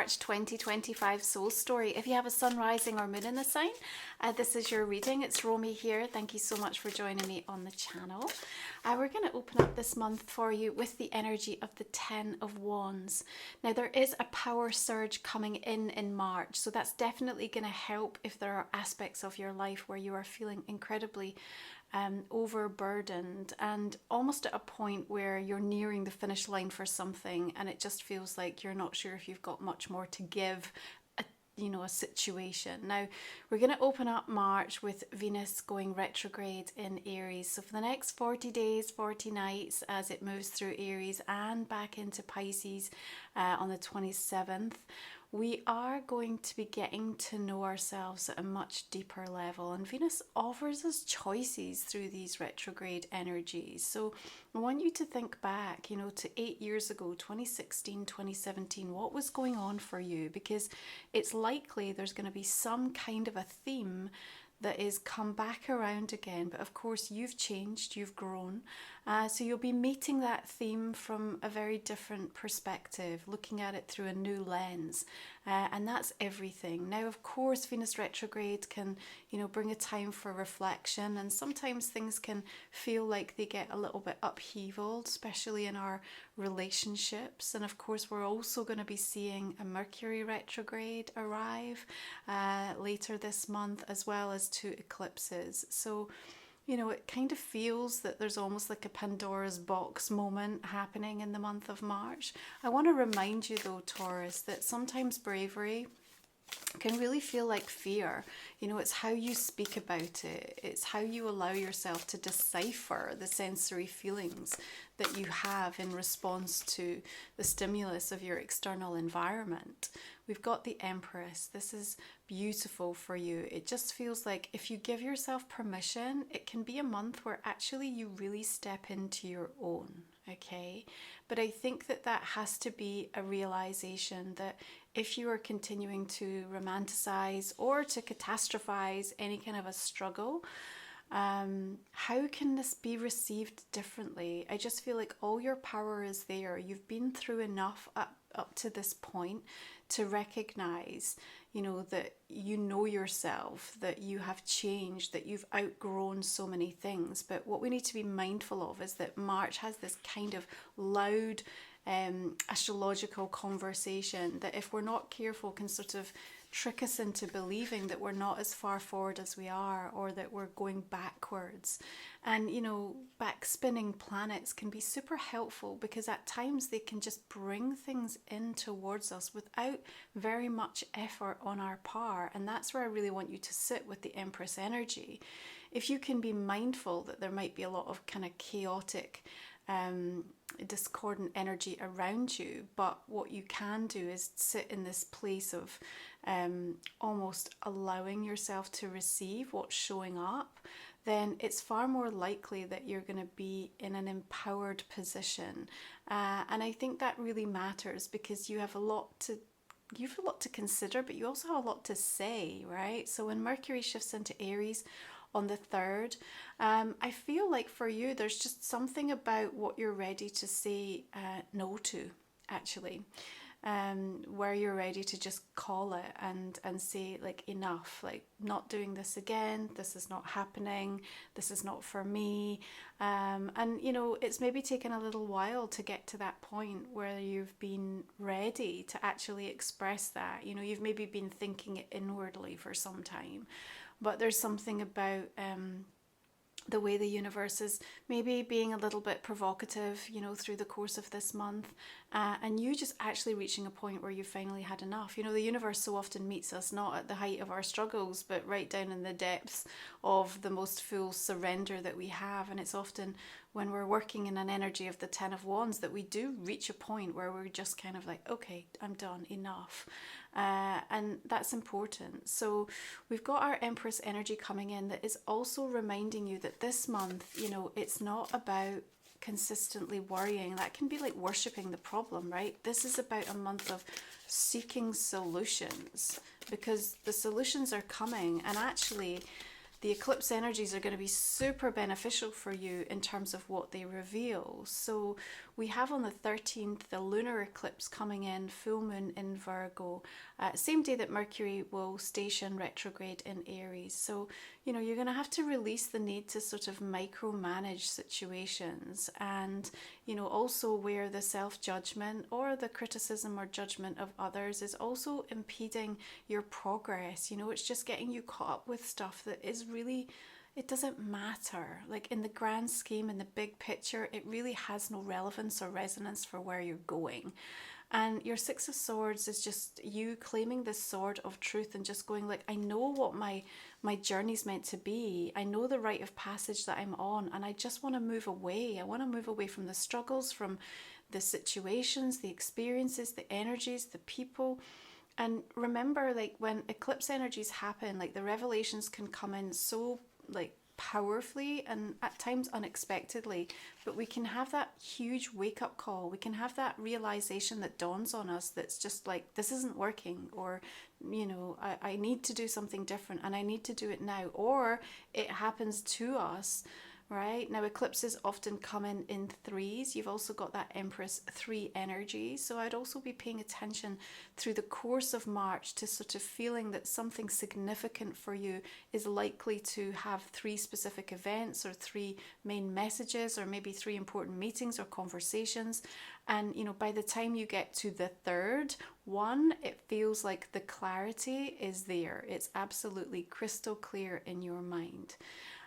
March 2025 Soul Story. If you have a sun, rising or moon in the sign, this is your reading. It's Romy here. Thank you so much for joining me on the channel. We're going to open up this month for you with the energy of the Ten of Wands. Now, there is a power surge coming in March, so that's definitely going to help if there are aspects of your life where you are feeling incredibly overburdened and almost at a point where you're nearing the finish line for something and it just feels like you're not sure if you've got much more to give a situation. Now, we're going to open up March with Venus going retrograde in Aries. So for the next 40 days, 40 nights, as it moves through Aries and back into Pisces on the 27th, we are going to be getting to know ourselves at a much deeper level. And Venus offers us choices through these retrograde energies. So I want you to think back, to 8 years ago, 2016, 2017, what was going on for you? Because it's likely there's going to be some kind of a theme that is come back around again. But of course, you've changed, you've grown. So you'll be meeting that theme from a very different perspective, looking at it through a new lens. And that's everything. Now, of course, Venus retrograde can, bring a time for reflection. And sometimes things can feel like they get a little bit upheavaled, especially in our relationships. And of course, we're also going to be seeing a Mercury retrograde arrive later this month, as well as 2 eclipses. So it kind of feels that there's almost like a Pandora's box moment happening in the month of March. I want to remind you though, Taurus, that sometimes bravery can really feel like fear. It's how you speak about it. It's how you allow yourself to decipher the sensory feelings that you have in response to the stimulus of your external environment. We've got the Empress. This is beautiful for you. It just feels like if you give yourself permission, it can be a month where actually you really step into your own, okay? But I think that has to be a realization that if you are continuing to romanticize or to catastrophize any kind of a struggle, how can this be received differently? I just feel like all your power is there. You've been through enough up to this point to recognize, that you know yourself, that you have changed, that you've outgrown so many things. But what we need to be mindful of is that March has this kind of loud astrological conversation that, if we're not careful, can sort of trick us into believing that we're not as far forward as we are, or that we're going backwards. And back spinning planets can be super helpful, because at times they can just bring things in towards us without very much effort on our part. And that's where I really want you to sit with the Empress energy. If you can be mindful that there might be a lot of kind of chaotic discordant energy around you, but what you can do is sit in this place of almost allowing yourself to receive what's showing up, then it's far more likely that you're going to be in an empowered position. And I think that really matters, because you have a lot to consider, but you also have a lot to say, right? So when Mercury shifts into Aries on the 3rd, I feel like for you there's just something about what you're ready to say no to, actually, where you're ready to just call it and say, like, enough, like, not doing this again, this is not happening, this is not for me. And it's maybe taken a little while to get to that point where you've been ready to actually express that. You've maybe been thinking it inwardly for some time. But there's something about the way the universe is maybe being a little bit provocative, through the course of this month. And you just actually reaching a point where you finally had enough. The universe so often meets us not at the height of our struggles, but right down in the depths of the most full surrender that we have. And it's often when we're working in an energy of the Ten of Wands that we do reach a point where we're just kind of like, okay, I'm done, enough. And that's important. So we've got our Empress energy coming in that is also reminding you that this month, it's not about consistently worrying. That can be like worshipping the problem, right? This is about a month of seeking solutions, because the solutions are coming. And actually, the eclipse energies are going to be super beneficial for you in terms of what they reveal. So we have on the 13th the lunar eclipse coming in, full moon in Virgo, same day that Mercury will station retrograde in Aries. So, you know, you're going to have to release the need to sort of micromanage situations, and, you know, also where the self-judgment or the criticism or judgment of others is also impeding your progress. You know, it's just getting you caught up with stuff that is really, it doesn't matter. Like in the grand scheme, in the big picture, it really has no relevance or resonance for where you're going. And your Six of Swords is just you claiming this sword of truth and just going like, I know what my journey's meant to be. I know the rite of passage that I'm on, and I just want to move away. I want to move away from the struggles, from the situations, the experiences, the energies, the people. And remember, like when eclipse energies happen, like the revelations can come in so like powerfully and at times unexpectedly, but we can have that huge wake up call. We can have that realization that dawns on us that's just like, this isn't working, or, you know, I need to do something different and I need to do it now, or it happens to us. Right now, eclipses often come in threes. You've also got that Empress 3 energy. So I'd also be paying attention through the course of March to sort of feeling that something significant for you is likely to have 3 specific events or 3 main messages, or maybe 3 important meetings or conversations. And, you know, by the time you get to the third one, it feels like the clarity is there. It's absolutely crystal clear in your mind.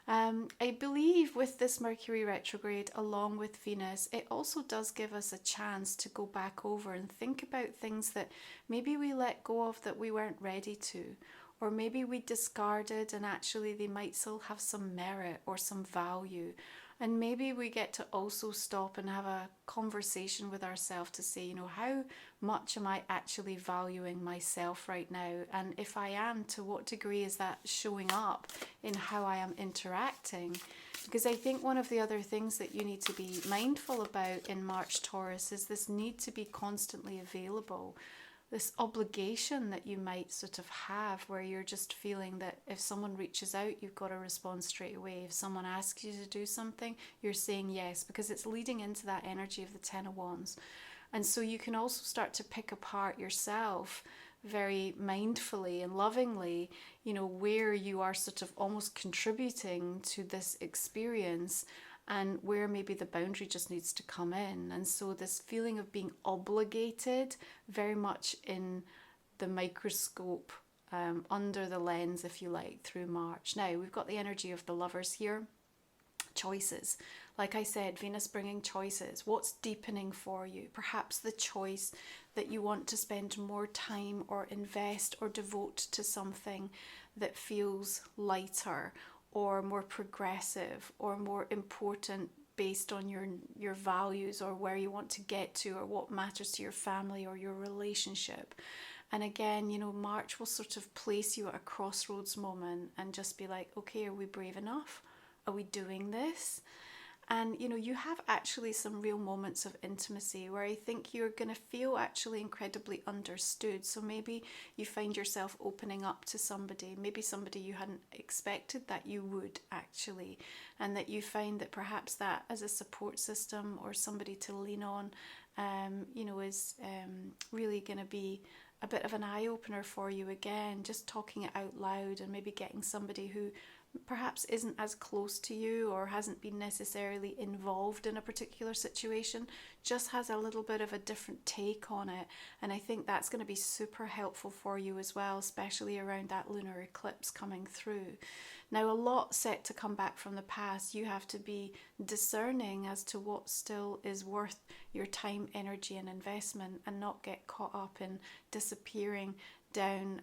I believe with this Mercury retrograde, along with Venus, it also does give us a chance to go back over and think about things that maybe we let go of that we weren't ready to, or maybe we discarded and actually they might still have some merit or some value. And maybe we get to also stop and have a conversation with ourselves to say, you know, how much am I actually valuing myself right now? And if I am, to what degree is that showing up in how I am interacting? Because I think one of the other things that you need to be mindful about in March, Taurus, is this need to be constantly available. This obligation that you might sort of have, where you're just feeling that if someone reaches out, you've got to respond straight away. If someone asks you to do something, you're saying yes, because it's leading into that energy of the Ten of Wands. And so you can also start to pick apart yourself very mindfully and lovingly, you know, where you are sort of almost contributing to this experience, and where maybe the boundary just needs to come in. And so this feeling of being obligated, very much in the microscope, under the lens, if you like, through March. Now, we've got the energy of the Lovers here. Choices. Like I said, Venus bringing choices. What's deepening for you? Perhaps the choice that you want to spend more time or invest or devote to something that feels lighter, or more progressive, or more important based on your values, or where you want to get to, or what matters to your family or your relationship. And again, you know, March will sort of place you at a crossroads moment and just be like, okay, are we brave enough? Are we doing this? And, you know, you have actually some real moments of intimacy where I think you're going to feel actually incredibly understood. So maybe you find yourself opening up to somebody, maybe somebody you hadn't expected that you would actually, and that you find that perhaps that as a support system or somebody to lean on, you know, is really going to be a bit of an eye-opener for you. Again, just talking it out loud, and maybe getting somebody who perhaps isn't as close to you or hasn't been necessarily involved in a particular situation, just has a little bit of a different take on it. And I think that's going to be super helpful for you as well, especially around that lunar eclipse coming through. Now, a lot set to come back from the past. You have to be discerning as to what still is worth your time, energy and investment, and not get caught up in disappearing down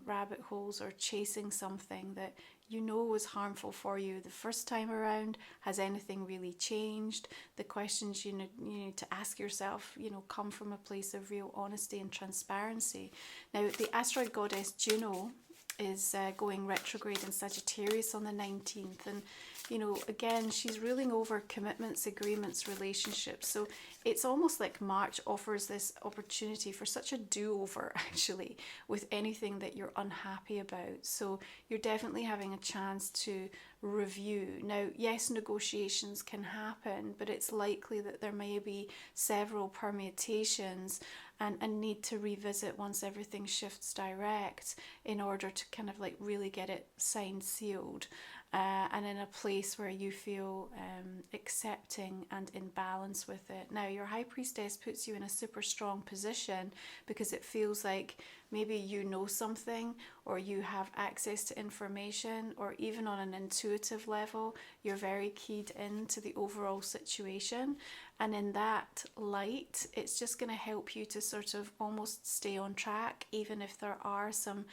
rabbit holes or chasing something that you know was harmful for you the first time around. Has anything really changed? The questions you need to ask yourself, you know, come from a place of real honesty and transparency. Now, the asteroid goddess Juno is going retrograde in Sagittarius on the 19th, and you know, again, she's ruling over commitments, agreements, relationships. So it's almost like March offers this opportunity for such a do-over, actually, with anything that you're unhappy about. So you're definitely having a chance to review. Now, yes, negotiations can happen, but it's likely that there may be several permutations and need to revisit once everything shifts direct in order to kind of like really get it signed, sealed, and in a place where you feel accepting and in balance with it. Now, your High Priestess puts you in a super strong position because it feels like maybe you know something, or you have access to information, or even on an intuitive level, you're very keyed into the overall situation. And in that light, it's just going to help you to sort of almost stay on track, even if there are some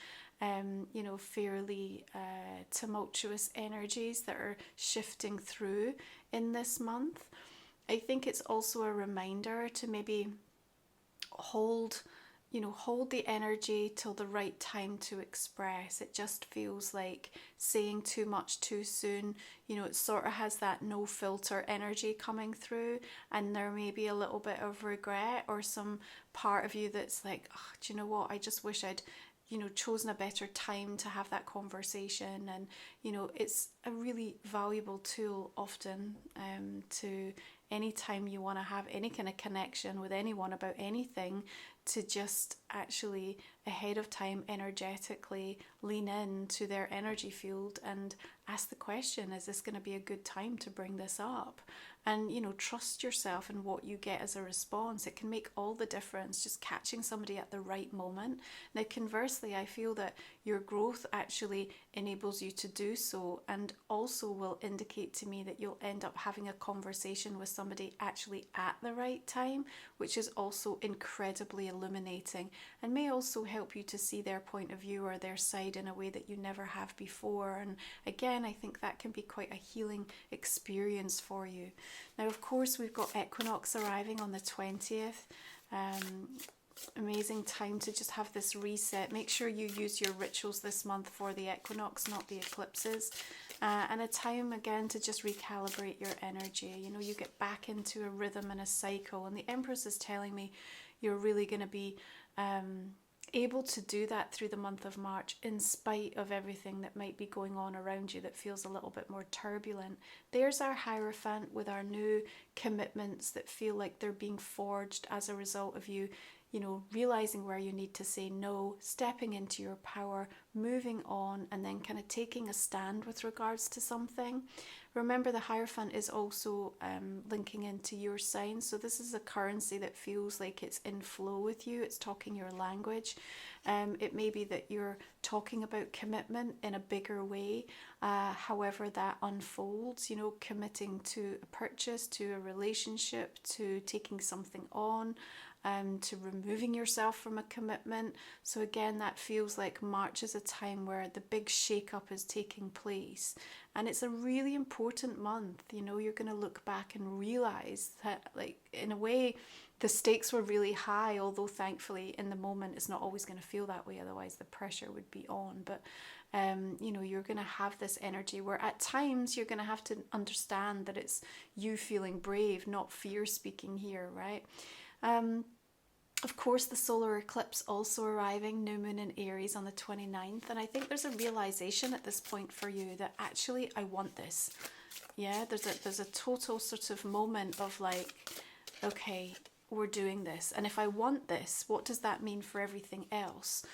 you know, fairly tumultuous energies that are shifting through in this month. I think it's also a reminder to maybe hold the energy till the right time to express. It just feels like saying too much too soon. You know, it sort of has that no filter energy coming through, and there may be a little bit of regret or some part of you that's like, oh, do you know what, I just wish I'd, you know, chosen a better time to have that conversation. And, you know, it's a really valuable tool often to anytime you want to have any kind of connection with anyone about anything, to just actually ahead of time energetically lean into their energy field and ask the question, is this going to be a good time to bring this up? And, you know, trust yourself in what you get as a response. It can make all the difference, just catching somebody at the right moment. Now, conversely, I feel that your growth actually enables you to do so, and also will indicate to me that you'll end up having a conversation with somebody actually at the right time, which is also incredibly illuminating and may also help you to see their point of view or their side in a way that you never have before. And again, I think that can be quite a healing experience for you. Now, of course, we've got Equinox arriving on the 20th. Amazing time to just have this reset. Make sure you use your rituals this month for the equinox, not the eclipses. And a time again to just recalibrate your energy. You know, you get back into a rhythm and a cycle. And the Empress is telling me you're really going to be able to do that through the month of March, in spite of everything that might be going on around you that feels a little bit more turbulent. There's our Hierophant with our new commitments that feel like they're being forged as a result of you, you know, realizing where you need to say no, stepping into your power, moving on, and then kind of taking a stand with regards to something. Remember, the Hierophant is also linking into your sign. So this is a currency that feels like it's in flow with you. It's talking your language. It may be that you're talking about commitment in a bigger way, however that unfolds, you know, committing to a purchase, to a relationship, to taking something on, to removing yourself from a commitment. So again, that feels like March is a time where the big shake-up is taking place. And it's a really important month. You know, you're going to look back and realize that, like, in a way, the stakes were really high, although thankfully in the moment it's not always going to feel that way, otherwise the pressure would be on. But you know, you're going to have this energy where at times you're going to have to understand that it's you feeling brave, not fear speaking here, right? Of course, the solar eclipse also arriving, new moon in Aries on the 29th. And I think there's a realization at this point for you that actually I want this. Yeah, there's a total sort of moment of like, okay, we're doing this. And if I want this, what does that mean for everything else?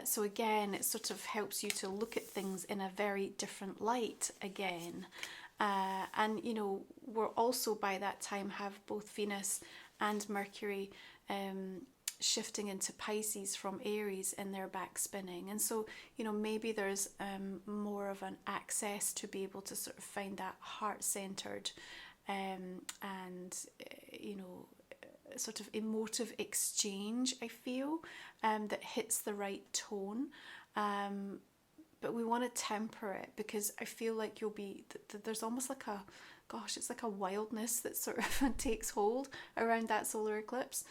So again, it sort of helps you to look at things in a very different light again. And, you know, we're also by that time have both Venus and Mercury shifting into Pisces from Aries in their back spinning. And so, you know, maybe there's more of an access to be able to sort of find that heart-centered and, you know, sort of emotive exchange, I feel, that hits the right tone. But we want to temper it, because I feel like you'll be, there's almost like a, gosh, it's like a wildness that sort of takes hold around that solar eclipse.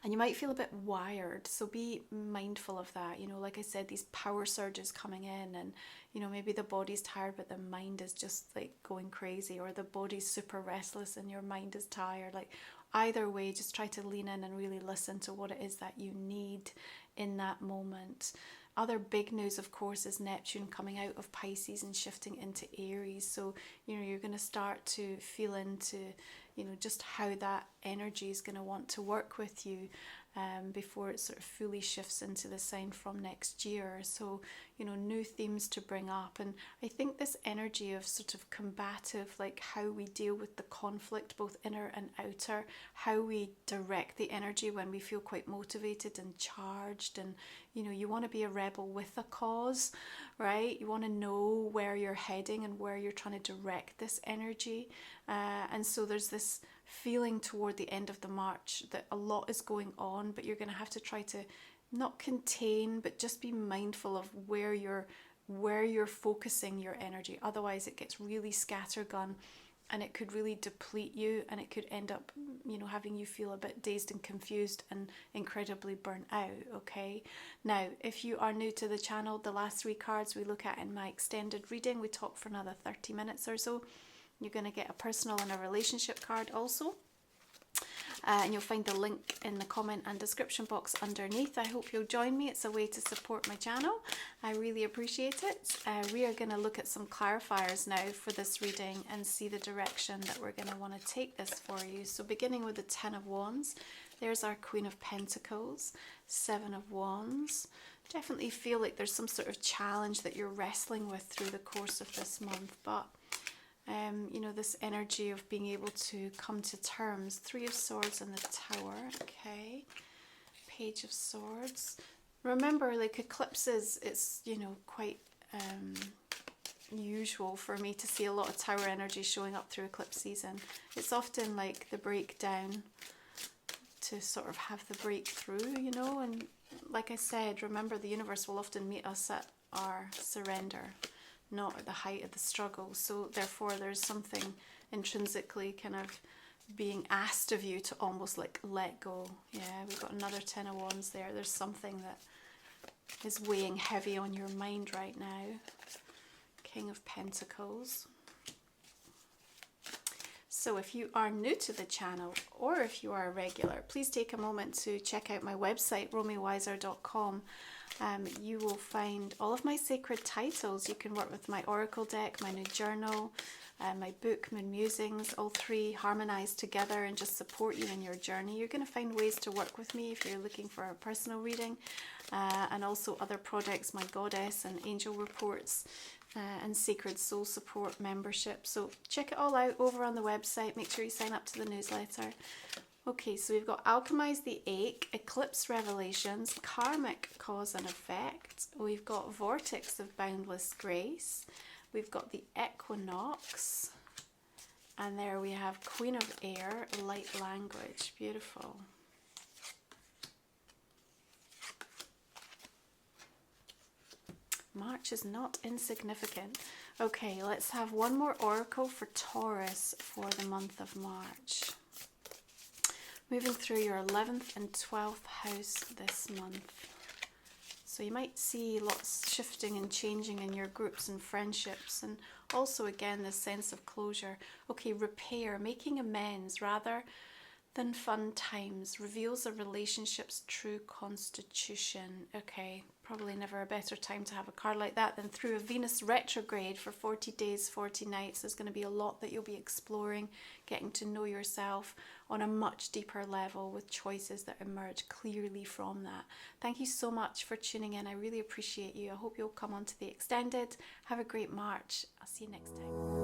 And you might feel a bit wired, so be mindful of that. You know, like I said, these power surges coming in, and you know, maybe the body's tired but the mind is just like going crazy, or the body's super restless and your mind is tired. Like either way, just try to lean in and really listen to what it is that you need in that moment. Other big news, of course, is Neptune coming out of Pisces and shifting into Aries. So, you know, you're going to start to feel into, you know, just how that energy is going to want to work with you before it sort of fully shifts into the sign from next year. So, you know, new themes to bring up. And I think this energy of sort of combative, like how we deal with the conflict, both inner and outer, how we direct the energy when we feel quite motivated and charged. And, you know, you want to be a rebel with a cause, right? You want to know where you're heading and where you're trying to direct this energy. And so there's this feeling toward the end of the March that a lot is going on, but you're going to have to try to not contain, but just be mindful of where you're focusing your energy. Otherwise it gets really scattergun and it could really deplete you, and it could end up, you know, having you feel a bit dazed and confused and incredibly burnt out. Okay, now if you are new to the channel, the last 3 cards we look at in my extended reading, we talk for another 30 minutes or so. You're going to get a personal and a relationship card also. And you'll find the link in the comment and description box underneath. I hope you'll join me. It's a way to support my channel. I really appreciate it. We are going to look at some clarifiers now for this reading and see the direction that we're going to want to take this for you. So beginning with the 10 of Wands, there's our Queen of Pentacles, 7 of Wands. Definitely feel like there's some sort of challenge that you're wrestling with through the course of this month, but you know, this energy of being able to come to terms. 3 of Swords and the Tower. Okay, Page of Swords. Remember, like eclipses, it's, you know, quite usual for me to see a lot of Tower energy showing up through eclipse season. It's often like the breakdown to sort of have the breakthrough, you know. And like I said, remember, the universe will often meet us at our surrender, not at the height of the struggle. So therefore there's something intrinsically kind of being asked of you to almost like let go. Yeah, we've got another 10 of Wands there. There's something that is weighing heavy on your mind right now. King of Pentacles. So if you are new to the channel, or if you are a regular, please take a moment to check out my website, romywiser.com. You will find all of my sacred titles. You can work with my oracle deck, my new journal, my book, MUSINGS, all 3 harmonized together and just support you in your journey. You're going to find ways to work with me if you're looking for a personal reading, and also other products, my Goddess and Angel Reports, and Sacred Soul Support membership. So check it all out over on the website. Make sure you sign up to the newsletter. Okay, so we've got Alchemize the Ache, Eclipse Revelations, Karmic Cause and Effect. We've got Vortex of Boundless Grace. We've got the Equinox. And there we have Queen of Air, Light Language. Beautiful. March is not insignificant. Okay, let's have one more oracle for Taurus for the month of March. Moving through your 11th and 12th house this month. So you might see lots shifting and changing in your groups and friendships, and also again this sense of closure. Okay, repair, making amends rather than fun times, reveals a relationship's true constitution. Okay, probably never a better time to have a card like that than through a Venus retrograde for 40 days, 40 nights. There's going to be a lot that you'll be exploring, getting to know yourself on a much deeper level with choices that emerge clearly from that. Thank you so much for tuning in. I really appreciate you. I hope you'll come on to the extended. Have a great March. I'll see you next time.